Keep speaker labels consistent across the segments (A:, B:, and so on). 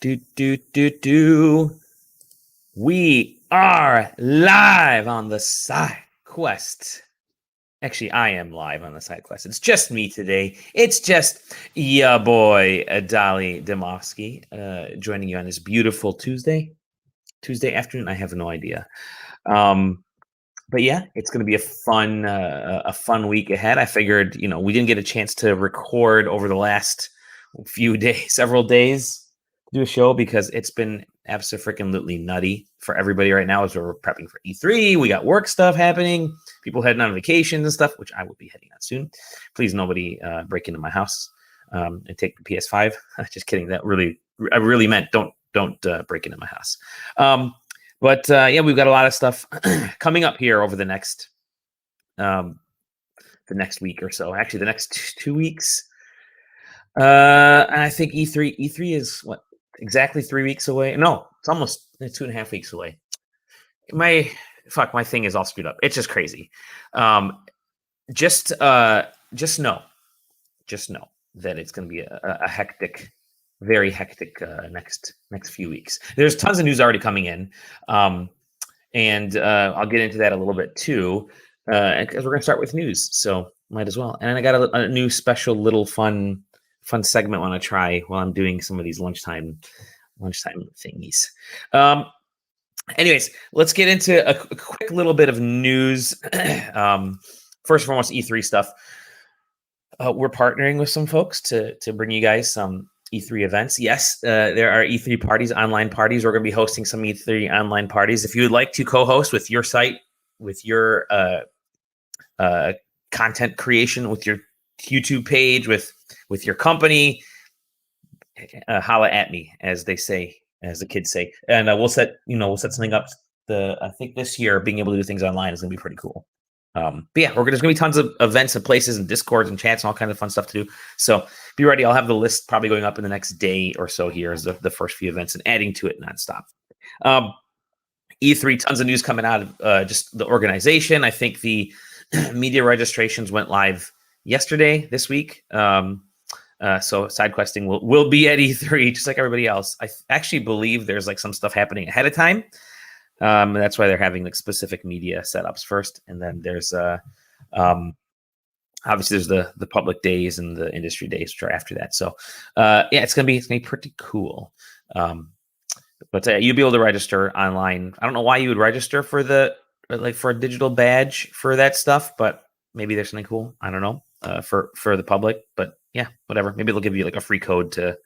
A: Do. We are live on the SideQuest. Actually, I am live on the SideQuest. It's just me today. It's just ya boy, Dali Demovsky, joining you on this beautiful Tuesday afternoon. I have no idea. But yeah, it's going to be a fun week ahead. I figured, we didn't get a chance to record over the last several days to do a show because it's been absolutely nutty for everybody right now as we're prepping for E3. We got work stuff happening, people heading on vacations and stuff, which I will be heading on soon. Please, nobody break into my house and take the PS5. Just kidding. I really meant don't break into my house. But we've got a lot of stuff coming up here over the next week or so. Actually, the next 2 weeks. And I think E3 is what, exactly 3 weeks away? No, it's almost 2.5 weeks away. My thing is all screwed up. It's just crazy. Just know that it's going to be a hectic, very hectic next few weeks. There's tons of news already coming in, and I'll get into that a little bit too, because we're going to start with news, so might as well. And then I got a new special little fun segment I want to try while I'm doing some of these lunchtime thingies. Anyways, let's get into a quick little bit of news. First and foremost, E3 stuff. We're partnering with some folks to bring you guys some E3 events. Yes, there are E3 parties, online parties. We're going to be hosting some E3 online parties. If you would like to co-host with your site, with your content creation, with your YouTube page, with your company, holla at me, as they say, as the kids say, and we'll set something up. I think this year being able to do things online is going to be pretty cool. But yeah, there's going to be tons of events and places and Discords and chats and all kinds of fun stuff to do. So be ready. I'll have the list probably going up in the next day or so here as the first few events and adding to it nonstop. E3, tons of news coming out of just the organization. I think the media registrations went live yesterday, this week. So SideQuesting will be at E3 just like everybody else. I actually believe there's like some stuff happening ahead of time. And that's why they're having like specific media setups first, and then there's obviously there's the public days and the industry days which are after that. So it's gonna be pretty cool. But you'll be able to register online. I don't know why you would register for for a digital badge for that stuff, but maybe there's something cool. I don't know for the public, but yeah, whatever. Maybe they'll give you like a free code to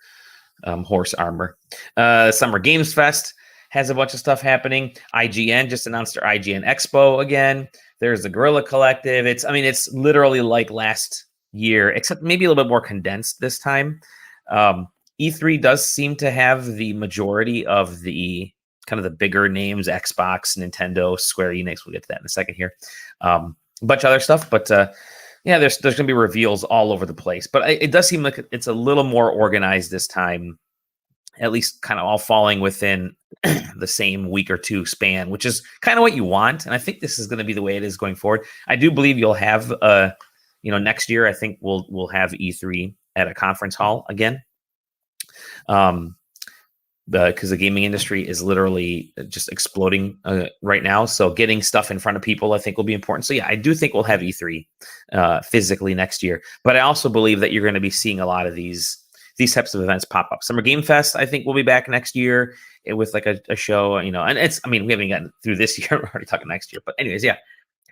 A: horse armor. Summer Games Fest has a bunch of stuff happening. IGN just announced their IGN Expo again. There's the Guerrilla Collective. It's literally like last year, except maybe a little bit more condensed this time. E3 does seem to have the majority of the kind of the bigger names: Xbox, Nintendo, Square Enix. We'll get to that in a second here. A bunch of other stuff, but there's going to be reveals all over the place. But it does seem like it's a little more organized this time, at least kind of all falling within the same week or two span, which is kind of what you want. And I think this is going to be the way it is going forward. I do believe you'll have, next year, I think we'll have E3 at a conference hall again. Because the gaming industry is literally just exploding right now. So getting stuff in front of people, I think, will be important. So yeah, I do think we'll have E3 physically next year. But I also believe that you're going to be seeing a lot of these types of events pop up. Summer Game Fest, I think, will be back next year with like a show, and we haven't gotten through this year. We're already talking next year. But anyways, yeah,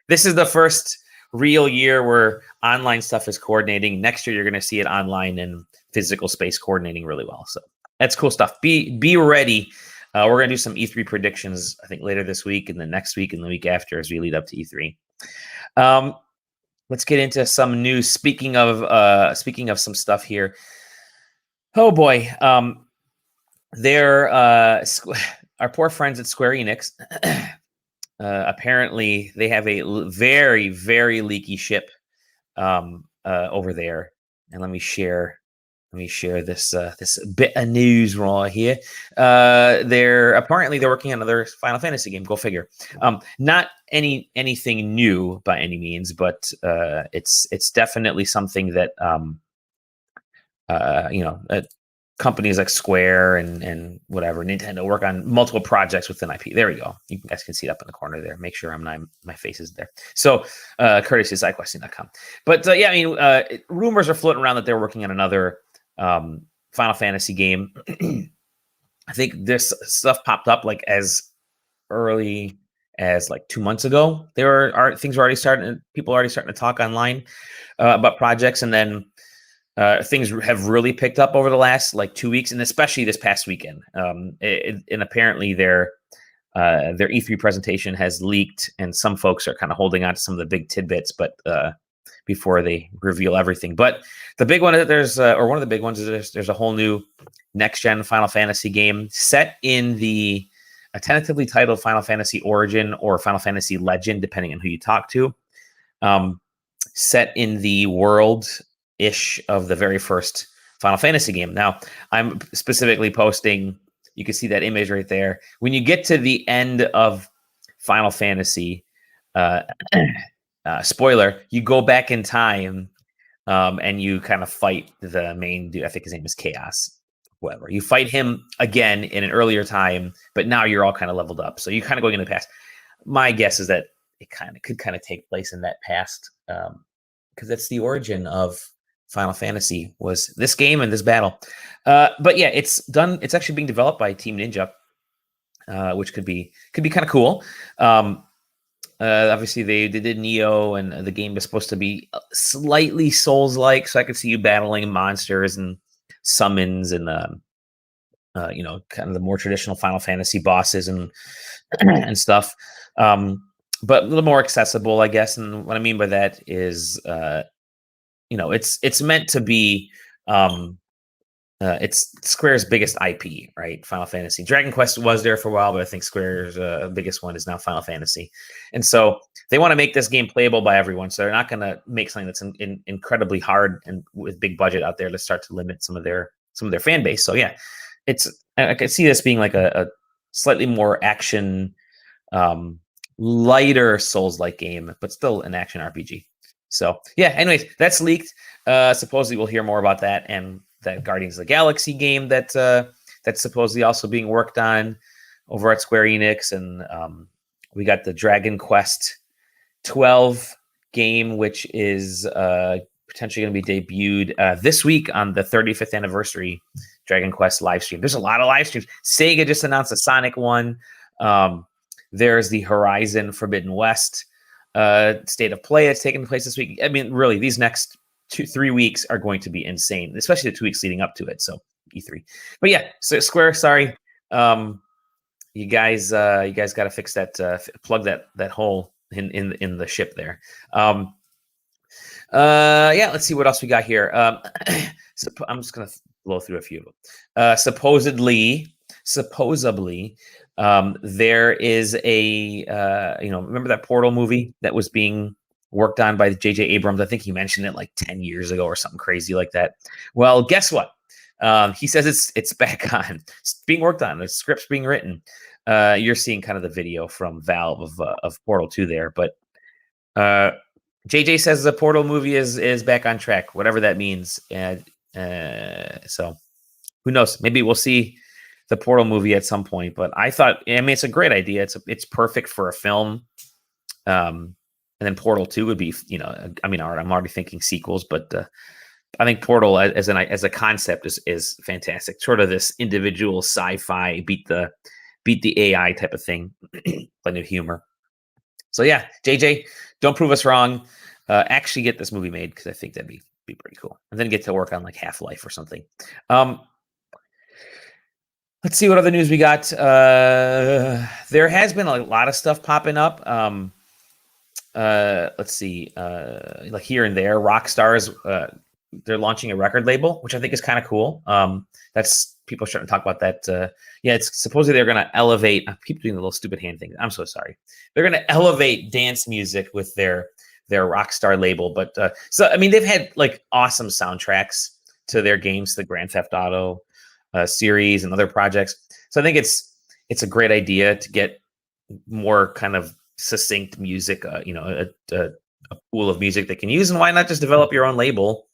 A: this is the first real year where online stuff is coordinating. Next year, you're going to see it online and physical space coordinating really well. So that's cool stuff. Be ready. We're going to do some E3 predictions, I think, later this week and the next week and the week after as we lead up to E3. Let's get into some news. Speaking of some stuff here. Oh boy, our poor friends at Square Enix. Apparently, they have a very, very leaky ship over there. And let me share this bit of news right here. They're working on another Final Fantasy game. Go figure. Not anything new by any means, but it's definitely something that companies like Square and whatever, Nintendo work on multiple projects within IP. There we go. You guys can see it up in the corner there. Make sure my face is there. So courtesy of SideQuesting.com. But yeah, I mean, rumors are floating around that they're working on another Final Fantasy game. I think this stuff popped up like as early as like 2 months ago. Things were already starting. People are already starting to talk online about projects, and then things have really picked up over the last like 2 weeks, and especially this past weekend. And apparently their E3 presentation has leaked, and some folks are kind of holding on to some of the big tidbits, but before they reveal everything. But the big one that one of the big ones is there's a whole new next gen Final Fantasy game set in the tentatively titled Final Fantasy Origin or Final Fantasy Legend, depending on who you talk to. Set in the world-ish of the very first Final Fantasy game. Now, I'm specifically posting, you can see that image right there. When you get to the end of Final Fantasy, spoiler, you go back in time and you kind of fight the main dude. I think his name is Chaos. Whatever. You fight him again in an earlier time, but now you're all kind of leveled up. So you're kind of going in the past. My guess is that it could take place in that past, because that's the origin of Final Fantasy, was this game and this battle. But yeah, it's done. It's actually being developed by Team Ninja, which could be kind of cool. Obviously they did Neo, and the game is supposed to be slightly Souls-like, so I could see you battling monsters and summons and kind of the more traditional Final Fantasy bosses and and stuff, but a little more accessible, I guess. And what I mean by that is it's meant to be it's Square's biggest IP, right? Final Fantasy. Dragon Quest was there for a while, but I think Square's biggest one is now Final Fantasy. And so they want to make this game playable by everyone. So they're not going to make something that's incredibly hard and with big budget out there to start to limit some of their fan base. So yeah, I could see this being like a slightly more action, lighter Souls-like game, but still an action RPG. So yeah, anyways, that's leaked. Supposedly we'll hear more about that, and that Guardians of the Galaxy game that's supposedly also being worked on over at Square Enix. And we got the Dragon Quest 12 game, which is potentially going to be debuted this week on the 35th anniversary Dragon Quest live stream. There's a lot of live streams. Sega just announced a Sonic one. There's the Horizon Forbidden West State of Play that's taking place this week. I mean, really, these next 2-3 weeks are going to be insane, especially the 2 weeks leading up to it. So E3, but yeah, so Square, sorry, you guys got to fix that, plug that hole in the ship there. Yeah, let's see what else we got here. So I'm just gonna blow through a few of them. Supposedly, there is a remember that Portal movie that was being worked on by J.J. Abrams? I think he mentioned it like 10 years ago or something crazy like that. Well, guess what? He says it's back on. It's being worked on. The script's being written. You're seeing kind of the video from Valve of Portal 2 there, but JJ says the Portal movie is back on track, whatever that means. So who knows? Maybe we'll see the Portal movie at some point. But I mean, it's a great idea. It's perfect for a film. And then Portal 2 would be, I mean, I'm already thinking sequels, but I think Portal as a concept is fantastic. Sort of this individual sci-fi beat the AI type of thing, plenty of humor. So yeah, JJ, don't prove us wrong. Actually get this movie made, because I think that'd be pretty cool. And then get to work on like Half-Life or something. Let's see what other news we got. There has been a lot of stuff popping up. Let's see, like here and there. Rockstar's they're launching a record label, which I think is kind of cool. That's people are starting to talk about that. Yeah, it's supposedly they're going to elevate. I keep doing the little stupid hand thing. I'm so sorry. They're going to elevate dance music with their Rockstar label. But so I mean, they've had like awesome soundtracks to their games, the Grand Theft Auto series and other projects. So I think it's a great idea to get more kind of succinct music, a pool of music they can use. And why not just develop your own label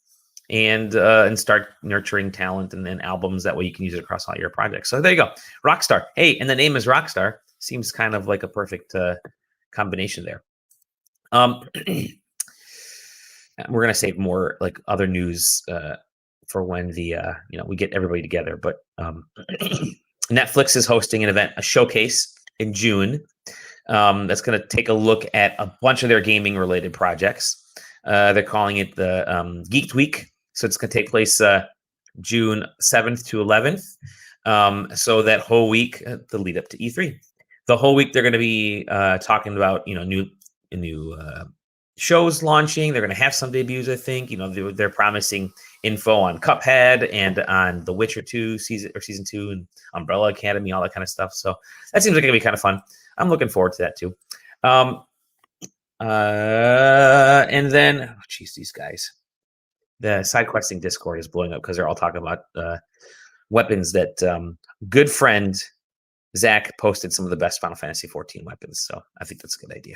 A: and start nurturing talent and albums. That way you can use it across all your projects. So there you go, Rockstar. Hey, and the name is Rockstar. Seems kind of like a perfect combination there. We're gonna save more like other news for when the we get everybody together. But Netflix is hosting an event, a showcase in June. That's going to take a look at a bunch of their gaming related projects. They're calling it the Geek Week. So it's going to take place June 7th to 11th. So that whole week, the lead up to E3, the whole week they're going to be talking about new shows launching. They're going to have some debuts, I think. They're promising info on Cuphead and on The Witcher 2 season 2 and Umbrella Academy, all that kind of stuff. So that seems like it's going to be kind of fun. I'm looking forward to that too. And then, these guys. The SideQuesting Discord is blowing up because they're all talking about weapons that good friend Zach posted some of the best Final Fantasy 14 weapons. So I think that's a good idea.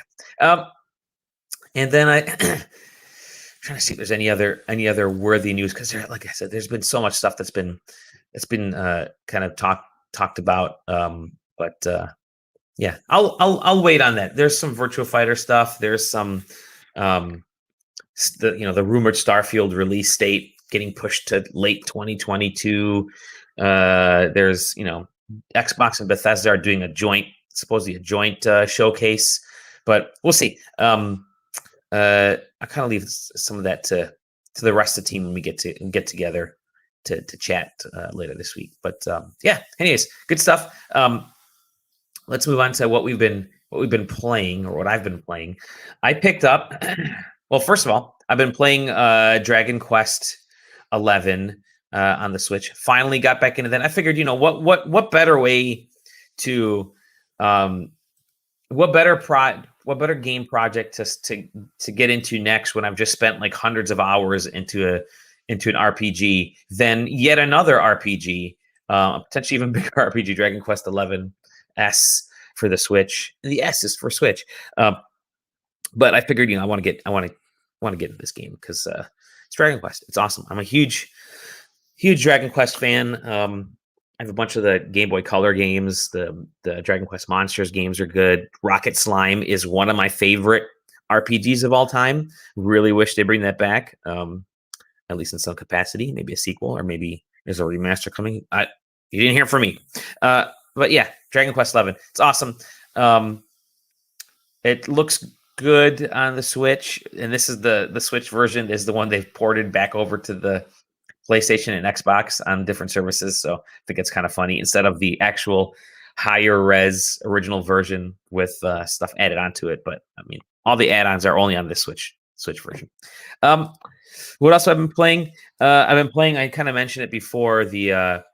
A: And then I'm trying to see if there's any other worthy news, because like I said, there's been so much stuff that's been kind of talked about. Yeah, I'll wait on that. There's some Virtua Fighter stuff. There's some the rumored Starfield release date getting pushed to late 2022. There's Xbox and Bethesda are doing supposedly a joint showcase, but we'll see. I kind of leave some of that to the rest of the team when we get together to chat later this week. But anyways, good stuff. Let's move on to what we've been playing, or what I've been playing. I picked up. Well, first of all, I've been playing Dragon Quest 11 on the Switch. Finally got back into that. I figured, what better way to what better game project to get into next when I've just spent like hundreds of hours into an RPG than yet another RPG, potentially even bigger RPG, Dragon Quest 11 S for the Switch. The S is for Switch. But I figured, I want to get into this game because it's Dragon Quest. It's awesome. I'm a huge Dragon Quest fan. I have a bunch of the Game Boy Color games. The Dragon Quest Monsters games are good. Rocket Slime is one of my favorite RPGs of all time. Really wish they bring that back, at least in some capacity. Maybe a sequel, or maybe there's a remaster coming. You didn't hear from me. But yeah, Dragon Quest 11. It's awesome. It looks good on the Switch, and this is the Switch version is the one they've ported back over to the PlayStation and Xbox on different services. So I think it's kind of funny, instead of the actual higher res original version with stuff added onto it. But I mean, all the add-ons are only on this Switch version. What else have I been playing? I kind of mentioned it before, the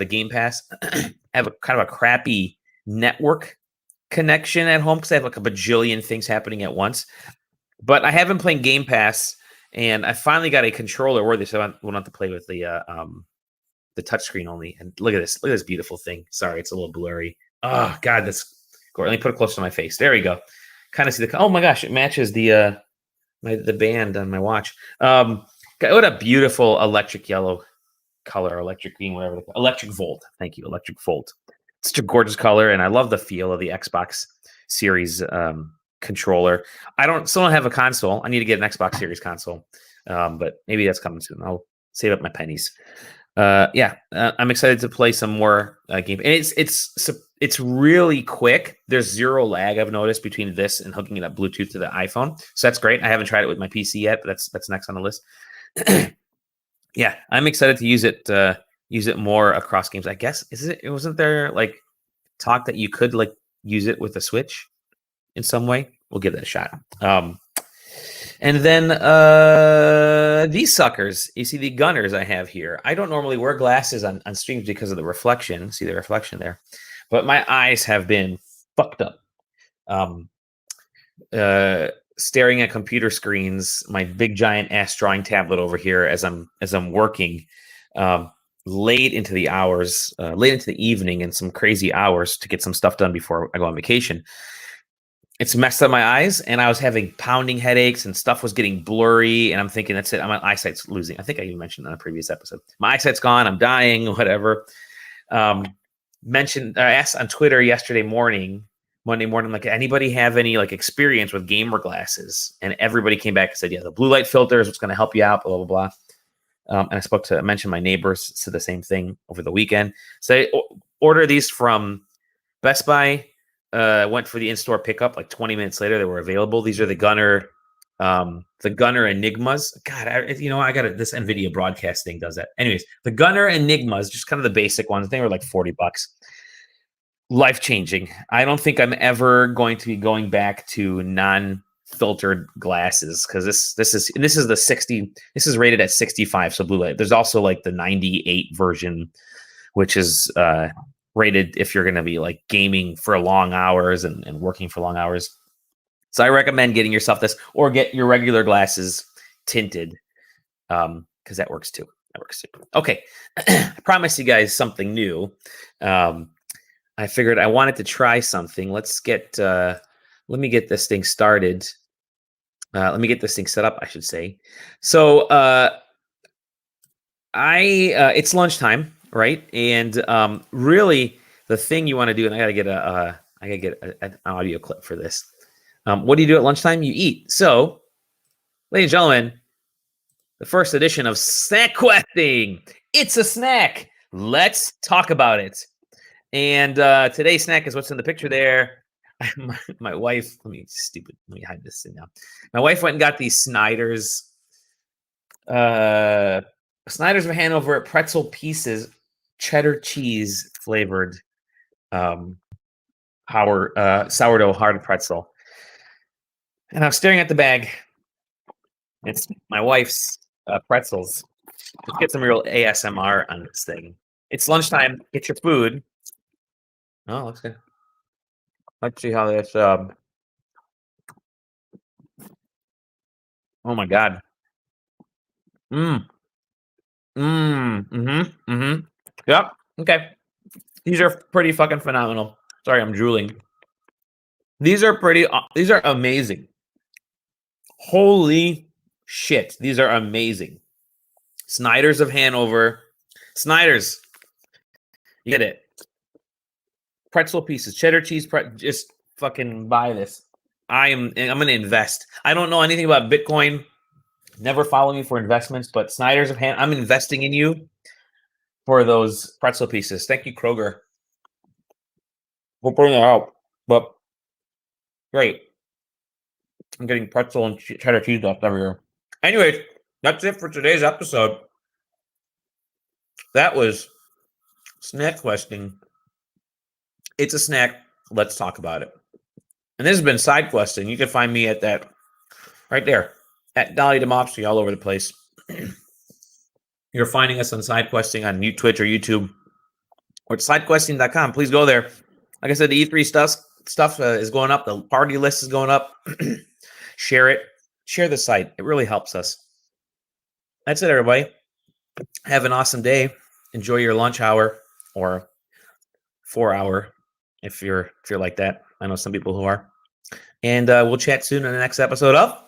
A: Game Pass. I have a kind of a crappy network connection at home because I have like a bajillion things happening at once. But I have been playing Game Pass, and I finally got a controller worthy, so I won't have to play with the touchscreen only. And look at this beautiful thing. Sorry, it's a little blurry. Oh God, that's gorgeous. Let me put it close to my face. There we go. Kind of see the. Oh my gosh, it matches the band on my watch. What a beautiful electric yellow color, electric green, whatever. Electric Volt. Thank you, Electric Volt. It's such a gorgeous color, and I love the feel of the Xbox Series controller. Still don't have a console. I need to get an Xbox Series console, but maybe that's coming soon. I'll save up my pennies. I'm excited to play some more game. And it's really quick. There's zero lag, I've noticed, between this and hooking it up Bluetooth to the iPhone. So that's great. I haven't tried it with my PC yet, but that's next on the list. Yeah, I'm excited to use it more across games. I guess wasn't there like talk that you could like use it with a Switch in some way? We'll give that a shot. And then these suckers, you see the Gunners I have here. I don't normally wear glasses on streams because of the reflection. See the reflection there? But my eyes have been fucked up. Staring at computer screens, my big giant ass drawing tablet over here as I'm working late into the hours, late into the evening, and some crazy hours to get some stuff done before I go on vacation. it's messed up my eyes, and I was having pounding headaches, and stuff was getting blurry. And I'm thinking, that's it. My eyesight's losing. I think I even mentioned on a previous episode. My eyesight's gone. I'm dying. Whatever. I asked on Twitter Monday morning, like, anybody have any like experience with gamer glasses? And everybody came back and said, yeah, the blue light filter is what's going to help you out. Blah blah blah. And I mentioned my neighbors said the same thing over the weekend. So I order these from Best Buy. Went for the in-store pickup. Like 20 minutes later, they were available. These are the Gunner Enigmas. God, I got this NVIDIA broadcast thing does that. Anyways, the Gunner Enigmas, just kind of the basic ones. They were like $40. Life-changing. I don't think I'm ever going to be going back to non-filtered glasses, because this is the 60. This is rated at 65, so blue light. There's also like the 98 version, which is rated if you're going to be like gaming for long hours and working for long hours. So I recommend getting yourself this, or get your regular glasses tinted, because that works too. Okay. I promised you guys something new. I figured I wanted to try something. Let me get this thing started. Let me get this thing set up, I should say. So it's lunchtime, right? And really, the thing you want to do, and I gotta get an audio clip for this. What do you do at lunchtime? You eat. So, ladies and gentlemen, the first edition of SnackQuesting. It's a snack. Let's talk about it. And today's snack is what's in the picture there. My wife, let me hide this thing now. My wife went and got these Snyder's of Hanover pretzel pieces, cheddar cheese flavored sourdough hard pretzel. And I was staring at the bag. It's my wife's pretzels. Let's get some real ASMR on this thing. It's lunchtime. Get your food. Oh, looks good. Let's see how this. Oh my God. Yep. Okay. These are pretty fucking phenomenal. Sorry, I'm drooling. These are amazing. Holy shit. These are amazing. Snyder's of Hanover. Snyder's. You get it. Pretzel pieces, cheddar cheese. Just fucking buy this. I'm going to invest. I don't know anything about Bitcoin. Never follow me for investments, but Snyder's of Hanover. I'm investing in you for those pretzel pieces. Thank you, Kroger. We'll bring it out. But great. I'm getting pretzel and cheddar cheese left everywhere. Anyways, that's it for today's episode. That was snack questing. It's a snack. Let's talk about it. And this has been SideQuesting. You can find me at that right there at Dali Demopsy all over the place. You're finding us on SideQuesting on Twitch or YouTube or at sidequesting.com. Please go there. Like I said, the E3 stuff is going up. The party list is going up. Share it. Share the site. It really helps us. That's it, everybody. Have an awesome day. Enjoy your lunch hour or 4 hour if you're like that. I know some people who are. And we'll chat soon in the next episode of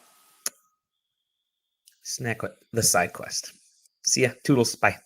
A: the SideQuest. See ya. Toodles. Bye.